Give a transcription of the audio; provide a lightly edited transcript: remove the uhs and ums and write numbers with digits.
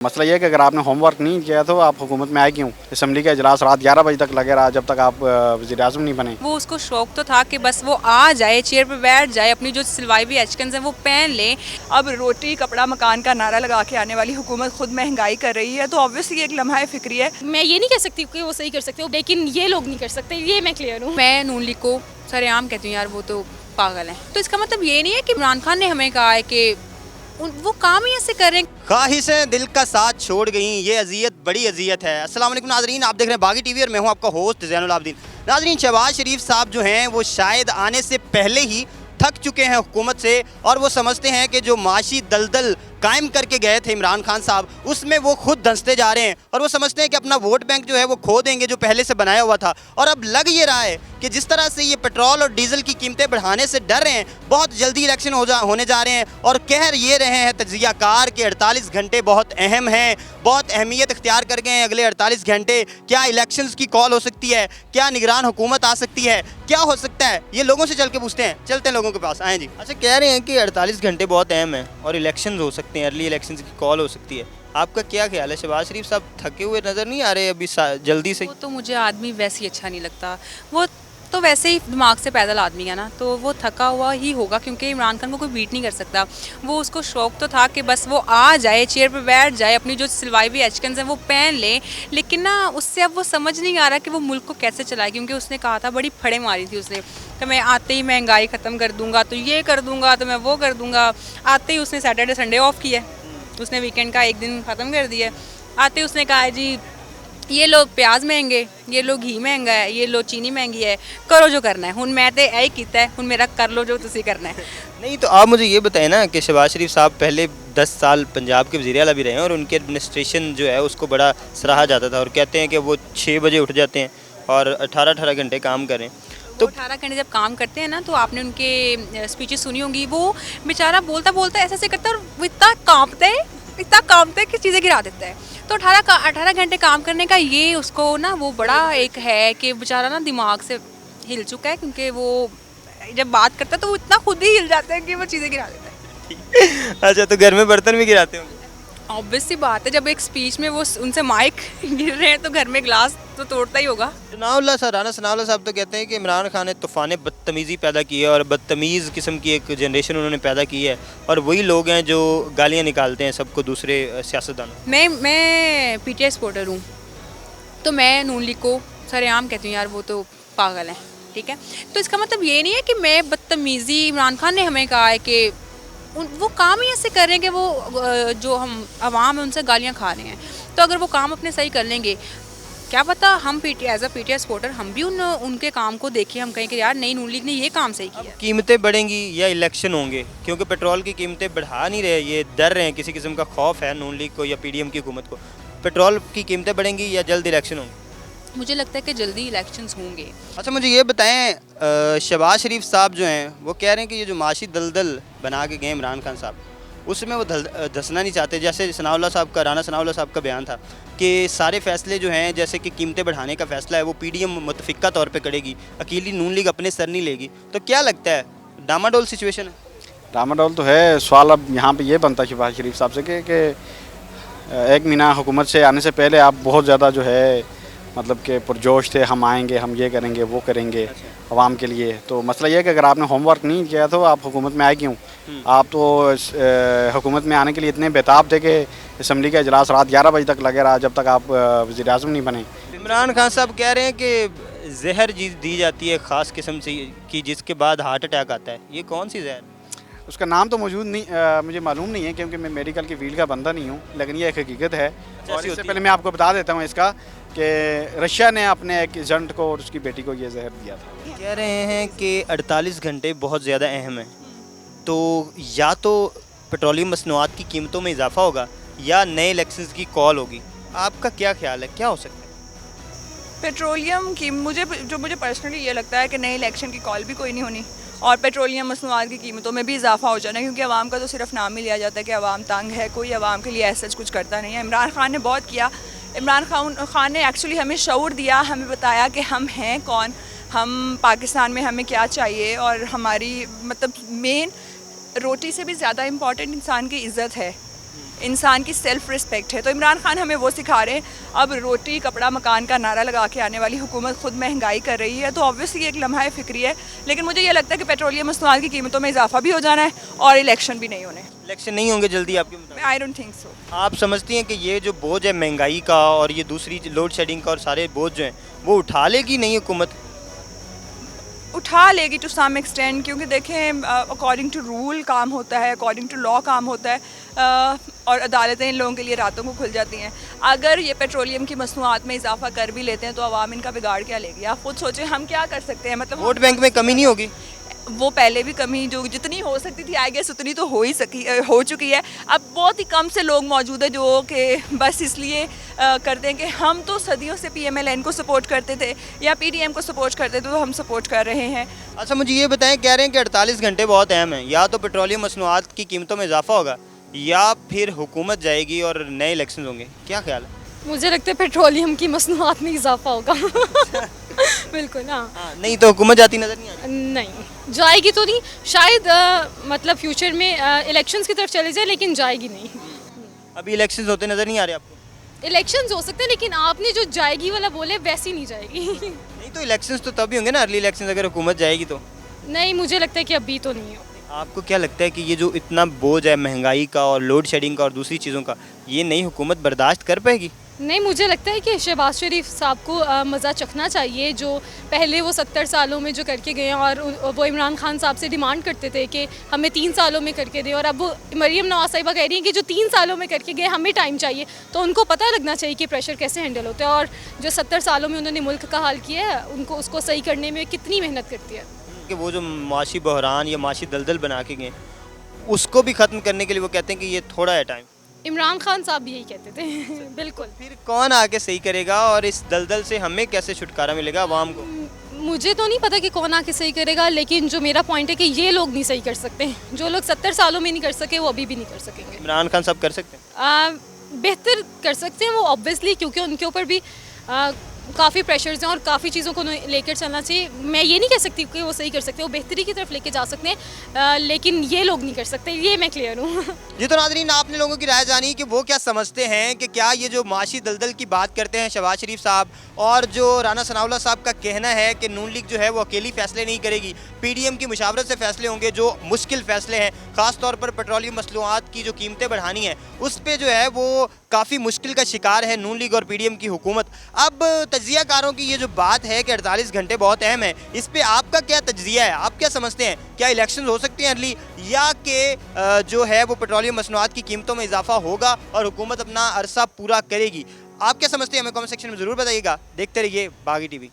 मसला ये है कि अगर आपने होमवर्क नहीं किया तो आप हुकूमत में आए क्यों। असम्बली का इजलास रात 11 बजे तक लगे रहा जब तक आप वज़ीर आज़म नहीं बने। वो उसको शौक तो था कि बस वो आ जाए, चेयर पे बैठ जाए, अपनी जो सिलवाई हुई एचकन्स हैं वो पहन ले। अब रोटी कपड़ा मकान का नारा लगा के आने वाली हुकूमत खुद महंगाई कर रही है, तो ऑब्वियसली एक लम्हा फिक्री है। मैं ये नहीं कह सकती कि वो सही कर सकते हो, लेकिन ये लोग नहीं कर सकते, ये मैं क्लियर हूँ। मैं नून लीग को सरेआम कहती हूँ यार वो तो पागल हैं। तो इसका मतलब ये नहीं है कि इमरान खान ने हमें कहा है कि वो काम ही ऐसे कर रहे हैं। ख्वाहिशें दिल का साथ छोड़ गई, ये अजियत बड़ी अजियत है। अस्सलाम वालेकुम नाजरीन, आप देख रहे हैं बागी टीवी और मैं हूं आपका होस्ट ज़ैनुल आबदीन। नाजरीन, शहबाज शरीफ साहब जो हैं वो शायद आने से पहले ही थक चुके हैं हुकूमत से, और वो समझते हैं कि जो माशी दलदल कायम करके गए थे इमरान खान साहब, उसमें वो खुद धंसते जा रहे हैं, और वो समझते हैं कि अपना वोट बैंक जो है वो खो देंगे जो पहले से बनाया हुआ था। और अब लग ये रहा है कि जिस तरह से ये पेट्रोल और डीजल की कीमतें बढ़ाने से डर रहे हैं, बहुत जल्दी इलेक्शन होने जा रहे हैं, और कह ये रहे हैं तज्ज़ियाकार के 48 घंटे बहुत अहम हैं, बहुत अहमियत इख्तियार कर गए हैं अगले 48 घंटे। क्या इलेक्शंस की कॉल हो सकती है, क्या निगरान हुकूमत आ सकती है, क्या हो सकता है, ये लोगों से चल के पूछते हैं। चलते हैं लोगों के पास, आएँ जी। अच्छा, कह रहे हैं कि 48 घंटे बहुत अहम है और इलेक्शन हो सकते हैं, अर्ली इलेक्शन की कॉल हो सकती है। आपका क्या ख्याल है? शहबाज शरीफ साहब थके हुए नज़र नहीं आ रहे अभी जल्दी से? वो तो मुझे आदमी वैसे ही अच्छा नहीं लगता। वो तो वैसे ही दिमाग से पैदल आदमी है ना, तो वो थका हुआ ही होगा, क्योंकि इमरान खान को कोई बीट नहीं कर सकता। वो उसको शौक तो था कि बस वो आ जाए, चेयर पे बैठ जाए, अपनी जो सिलवाई हुई एचकन्स हैं वो पहन ले, लेकिन ना उससे अब वो समझ नहीं आ रहा कि वो मुल्क को कैसे चलाए। क्योंकि उसने कहा था, बड़ी फड़े मारी थी उसने कि मैं आते ही महंगाई ख़त्म कर दूँगा, तो ये कर दूँगा, तो मैं वो कर दूँगा। आते ही उसने सैटरडे संडे ऑफ किया, उसने वीकेंड का एक दिन ख़त्म कर दिया। आते ही उसने कहा है जी ये लो प्याज महंगे, ये लो घी महंगा है, ये लो चीनी महंगी है, करो जो करना है। हुन मैं तो यही किया है, हुन मेरा कर लो जो तुसी करना है। नहीं तो आप मुझे ये बताएं ना कि शहबाज शरीफ साहब पहले 10 साल पंजाब के वज़ीर आला भी रहे हैं, और उनके एडमिनिस्ट्रेशन जो है उसको बड़ा सराहा जाता था, और कहते हैं कि वो 6 बजे उठ जाते हैं और 18-18 घंटे काम करें। तो 18 घंटे जब काम करते हैं ना, तो आपने उनके स्पीचेस सुनी होंगी। वो बेचारा बोलता बोलता ऐसे करता है, और वो इतना कांपता है कि चीज़ें गिरा देता है। तो 18 घंटे काम करने का ये उसको ना वो बड़ा एक है कि बेचारा ना दिमाग से हिल चुका है, क्योंकि वो जब बात करता है तो वो इतना खुद ही हिल जाता है कि वो चीज़ें गिरा देता है। अच्छा, तो घर में बर्तन भी गिराते होंगे? ऑब्वियस सी बात है, जब एक स्पीच में वो उनसे माइक गिर रहे हैं तो घर में गिलास तो तोड़ता ही होगा। सनाउल्लाह सर, राना सनाउल्लाह साहब तो कहते हैं कि इमरान खान ने तूफ़ान बदतमीज़ी पैदा की है, और बदतमीज़ किस्म की एक जनरेशन उन्होंने पैदा की है, और वही लोग हैं जो गालियाँ निकालते हैं सबको, दूसरे सियासतदानों। मैं पीटीआई सपोर्टर हूँ, तो मैं नून लीग को सरेआम कहती हूँ यार वो तो पागल हैं, ठीक है। तो इसका मतलब ये नहीं है कि मैं बदतमीज़ी, इमरान खान ने हमें कहा है कि वो काम ही ऐसे कर रहे हैं कि वो जो हम आवाम है उनसे गालियाँ खा रहे हैं। तो अगर वो काम अपने सही कर लेंगे, क्या पता हम एज अ पीटीआई सपोर्टर हम भी उनके काम को देखें, हम कहें कि यार नहीं, नून लीग ने ये काम सही किया। कीमतें बढ़ेंगी या इलेक्शन होंगे? क्योंकि पेट्रोल की कीमतें बढ़ा नहीं रहे, ये डर रहे हैं, किसी किस्म का खौफ है नून लीग को या पीडीएम की हुकूमत को। पेट्रोल की कीमतें बढ़ेंगी या जल्द इलेक्शन होंगे? मुझे लगता है कि जल्दी इलेक्शंस होंगे। अच्छा, मुझे ये बताएं, शहबाज शरीफ साहब जो हैं वो कह रहे हैं कि ये जो माशी दलदल बना के गए इमरान खान साहब, उसमें वो धंसना नहीं चाहते। जैसे सनाउल्लाह साहब का, राना सनाउल्लाह साहब का बयान था कि सारे फैसले जो हैं, जैसे कि कीमतें बढ़ाने का फैसला है, वो पीडीएम मुतफ़िका तौर पे करेगी, अकेली नून लीग अपने सर नहीं लेगी। तो क्या लगता है, डामाडोल सिचुएशन है? डामाडोल तो है। सवाल अब यहाँ पे ये बनता है शहबाज शरीफ साहब से कि एक महीना हुकूमत से आने से पहले आप बहुत ज़्यादा जो है मतलब कि पुरजोश थे, हम आएंगे, हम ये करेंगे, वो करेंगे आवाम के लिए। तो मसला ये है कि अगर आपने होमवर्क नहीं किया तो आप हुकूमत में आए क्यों। आप तो हुकूमत में आने के लिए इतने बेताब थे कि असम्बली का इजलास रात 11 बजे तक लगे रहा जब तक आप वज़ीर आज़म नहीं बने। इमरान खान साहब कह रहे हैं कि जहर दी जाती है ख़ास किस्म से कि जिसके बाद हार्ट अटैक आता है। ये कौन सी जहर? उसका नाम तो मौजूद नहीं, मुझे मालूम नहीं है, क्योंकि मैं मेडिकल की फील्ड का बंदा नहीं हूँ, लेकिन ये एक हकीकत है। और इससे पहले मैं आपको बता देता हूँ इसका कि रशिया ने अपने एक एजेंट को और उसकी बेटी को ये जहर दिया था। कह रहे हैं कि 48 घंटे बहुत ज़्यादा अहम है, तो या तो पेट्रोलियम मसनूआत की कीमतों में इजाफा होगा या नए इलेक्शंस की कॉल होगी। आपका क्या ख्याल है, क्या हो सकता है? पेट्रोलियम की मुझे पर्सनली ये लगता है कि नए इलेक्शन की कॉल भी कोई नहीं होनी, और पेट्रोलियम मसनूआत की कीमतों में भी इजाफा हो जाना, क्योंकि आवाम का तो सिर्फ नाम ही लिया जाता है कि आवाम तंग है, कोई आवाम के लिए ऐसा कुछ करता नहीं है। इमरान खान ने बहुत किया। इमरान खान ने एक्चुअली हमें शऊर दिया, हमें बताया कि हम हैं कौन, हम पाकिस्तान में हमें क्या चाहिए, और हमारी मतलब मेन रोटी से भी ज़्यादा इम्पॉर्टेंट इंसान की इज़्ज़त है। इंसान की सेल्फ रिस्पेक्ट है। तो इमरान खान हमें वो सिखा रहे हैं। अब रोटी कपड़ा मकान का नारा लगा के आने वाली हुकूमत खुद महंगाई कर रही है, तो ऑब्वियसली एक लम्हा फिक्री है। लेकिन मुझे ये लगता है कि पेट्रोलियम मसनूआत की कीमतों में इजाफा भी हो जाना है और इलेक्शन भी नहीं होने। इलेक्शन नहीं होंगे जल्दी आपके मुताबिक? I don't think so. आप समझती हैं कि ये जो बोझ है महंगाई का और ये दूसरी लोड शेडिंग का और सारे बोझ जो हैं वो उठा लेगी नहीं हुकूमत? उठा लेगी टू सम एक्सटेंड, क्योंकि देखें अकॉर्डिंग टू रूल काम होता है, अकॉर्डिंग टू लॉ काम होता है, और अदालतें इन लोगों के लिए रातों को खुल जाती हैं। अगर ये पेट्रोलियम की मसनूआत में इजाफा कर भी लेते हैं तो आवाम इनका बिगाड़ क्या लेगी? आप खुद सोचें, हम क्या कर सकते हैं? मतलब वोट बैंक में कमी नहीं होगी? वो पहले भी कमी जो जितनी हो सकती थी आई गेस उतनी तो हो चुकी है। अब बहुत ही कम से लोग मौजूद है जो कि बस इसलिए करते हैं कि हम तो सदियों से PMLN को सपोर्ट करते थे या PDM को सपोर्ट करते थे, तो हम सपोर्ट कर रहे हैं। अच्छा मुझे ये बताएं, कह रहे हैं कि 48 घंटे बहुत अहम है, या तो पेट्रोलियम मसनूआत की कीमतों में इजाफा होगा या फिर हुकूमत जाएगी और नए इलेक्शन होंगे, क्या ख्याल है? मुझे लगता है पेट्रोलियम की मसनूआत में इजाफा होगा। बिल्कुल हाँ। नहीं तो हुकूमत जाती नजर नहीं आ रही? नहीं जाएगी तो नहीं, शायद मतलब फ्यूचर में इलेक्शंस की तरफ चले जाए, लेकिन जाएगी नहीं। अभी इलेक्शन होते नजर नहीं आ रहे आपको? इलेक्शंस हो सकते हैं, लेकिन आपने जो जाएगी वाला बोले वैसी नहीं जाएगी। नहीं तो इलेक्शन तो तभी होंगे ना, अर्ली इलेक्शन अगर हुकूमत जाएगी तो। नहीं, मुझे लगता है कि अभी तो नहीं हो। आपको क्या लगता है कि ये जो इतना बोझ है महंगाई का और लोड शेडिंग का और दूसरी चीज़ों का, ये नई हुकूमत बर्दाश्त कर पाएगी? नहीं, मुझे लगता है कि शहबाज शरीफ साहब को मज़ा चखना चाहिए, जो पहले वो 70 सालों में जो करके गए हैं, और वो इमरान खान साहब से डिमांड करते थे कि हमें 3 सालों में करके दें, और अब वो मरीम नवाज साहिबा कह रही हैं कि जो 3 सालों में करके गए हमें टाइम चाहिए। तो उनको पता लगना चाहिए कि प्रेशर कैसे हैंडल होता है, और जो 70 सालों में उन्होंने मुल्क का हाल किया है, उनको उसको सही करने में कितनी मेहनत करती है। कि वो जो माशी बहरान या माशी दलदल बना के गए, उसको भी ख़त्म करने के लिए वो कहते हैं कि ये थोड़ा है टाइम। इमरान खान साहब भी यही कहते थे। बिल्कुल। फिर कौन आके सही करेगा और इस दलदल से हमें कैसे छुटकारा मिलेगा आवाम को? मुझे तो नहीं पता कि कौन आके सही करेगा, लेकिन जो मेरा पॉइंट है कि ये लोग नहीं सही कर सकते। जो लोग 70 सालों में नहीं कर सके वो अभी भी नहीं कर सकेंगे। इमरान खान साहब कर सकते हैं? बेहतर कर सकते हैं वो ऑब्वियसली, क्योंकि उनके ऊपर भी काफ़ी प्रेशर्स हैं और काफ़ी चीज़ों को लेकर चलना चाहिए। मैं ये नहीं कह सकती कि वो सही कर सकते, वो बेहतरी की तरफ लेके जा सकते हैं, लेकिन ये लोग नहीं कर सकते, ये मैं क्लियर हूँ। जी तो नाज़रीन, आपने लोगों की राय जानी कि वो क्या समझते हैं कि क्या ये जो माशी दलदल की बात करते हैं शहबाज शरीफ साहब, और जो राना सनाउल्लाह साहब का कहना है कि नून लीग जो है वो अकेली फैसले नहीं करेगी, PDM की मुशावरत से फैसले होंगे, जो मुश्किल फैसले हैं, ख़ास तौर पर पेट्रोलियम मसनूआत की जो कीमतें बढ़ानी है उस पर जो है वो काफ़ी मुश्किल का शिकार है नून लीग और PDM की हुकूमत। अब तज्जियाकारों की ये जो बात है कि 48 घंटे बहुत अहम है, इस पे आपका क्या तज्जिया है? आप क्या समझते हैं, क्या इलेक्शन हो सकते हैं अर्ली, या कि जो है वो पेट्रोलियम मसनूआत की कीमतों में इजाफा होगा और हुकूमत अपना अरसा पूरा करेगी? आप क्या समझते हैं हमें कमेंट सेक्शन में ज़रूर बताइएगा। देखते रहिए बागी TV।